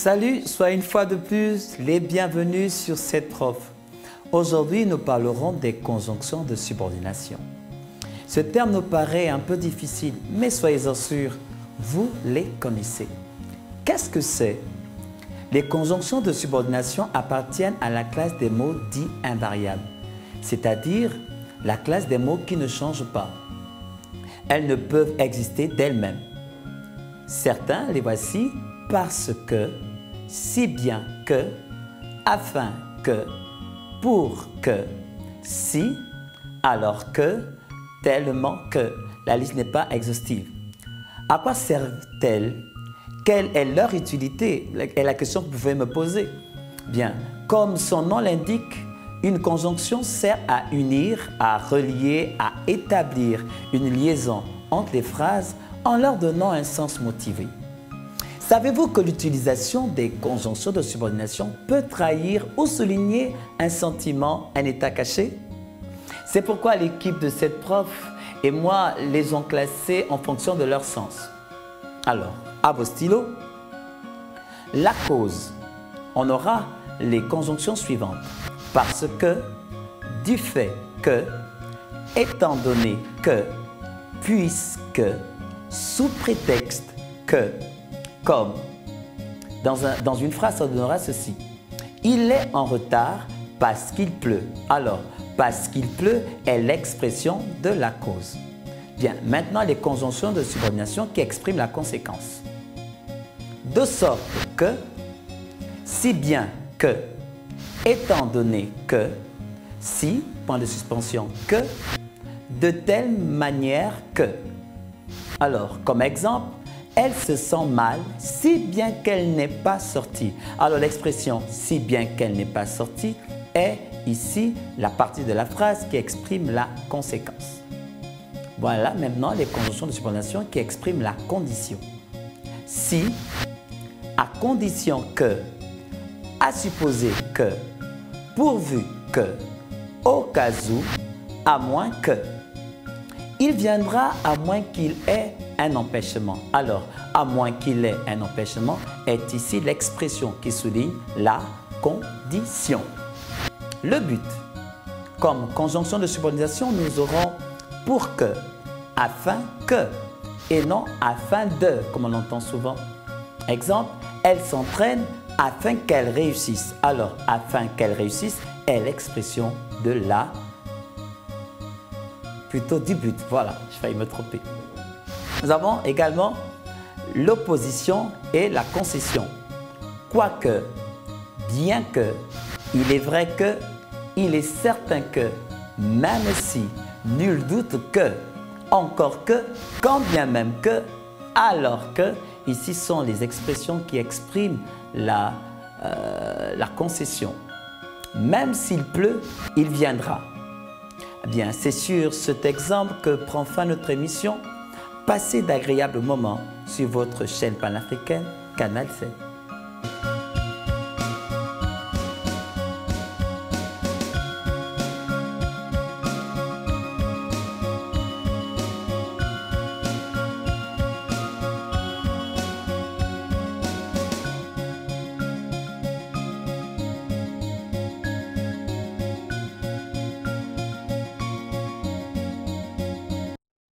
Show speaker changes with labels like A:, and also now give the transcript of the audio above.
A: Salut, soyez une fois de plus les bienvenus sur cette prof. Aujourd'hui, nous parlerons des conjonctions de subordination. Ce terme nous paraît un peu difficile, mais soyez-en sûrs, vous les connaissez. Qu'est-ce que c'est? Les conjonctions de subordination appartiennent à la classe des mots dits invariables, c'est-à-dire la classe des mots qui ne changent pas. Elles ne peuvent exister d'elles-mêmes. Certains les voici parce que, si bien que, afin que, pour que, si, alors que, tellement que. La liste n'est pas exhaustive. À quoi servent-elles? Quelle est leur utilité? Est la question que vous pouvez me poser. Bien, comme son nom l'indique, une conjonction sert à unir, à relier, à établir une liaison entre les phrases en leur donnant un sens motivé. Savez-vous que l'utilisation des conjonctions de subordination peut trahir ou souligner un sentiment, un état caché? C'est pourquoi l'équipe de cette prof et moi les ont classés en fonction de leur sens. Alors, à vos stylos, la cause, on aura les conjonctions suivantes. Parce que, du fait que, étant donné que, puisque, sous prétexte que, comme. Dans une phrase, ça donnera ceci. Il est en retard parce qu'il pleut. Alors, parce qu'il pleut est l'expression de la cause. Bien, maintenant les conjonctions de subordination qui expriment la conséquence. De sorte que, si bien que, étant donné que, si, point de suspension, que, de telle manière que. Alors, comme exemple, elle se sent mal si bien qu'elle n'est pas sortie. Alors l'expression « si bien qu'elle n'est pas sortie » est ici la partie de la phrase qui exprime la conséquence. Voilà maintenant les conjonctions de subordination qui expriment la condition. Si, à condition que, à supposer que, pourvu que, au cas où, à moins que. Il viendra à moins qu'il ait un empêchement. Alors, à moins qu'il ait un empêchement est ici l'expression qui souligne la condition. Le but, comme conjonction de subordination, nous aurons pour que, afin que, et non afin de, comme on l'entend souvent. Exemple, elle s'entraîne afin qu'elle réussisse. Alors, afin qu'elle réussisse est l'expression de la plutôt du but. Voilà, je failli me tromper. Nous avons également l'opposition et la concession. Quoique, bien que, il est vrai que, il est certain que, même si, nul doute que, encore que, quand bien même que, alors que, ici sont les expressions qui expriment la concession. Même s'il pleut, il viendra. Bien, c'est sur cet exemple que prend fin notre émission. Passez d'agréables moments sur votre chaîne panafricaine Canal 7.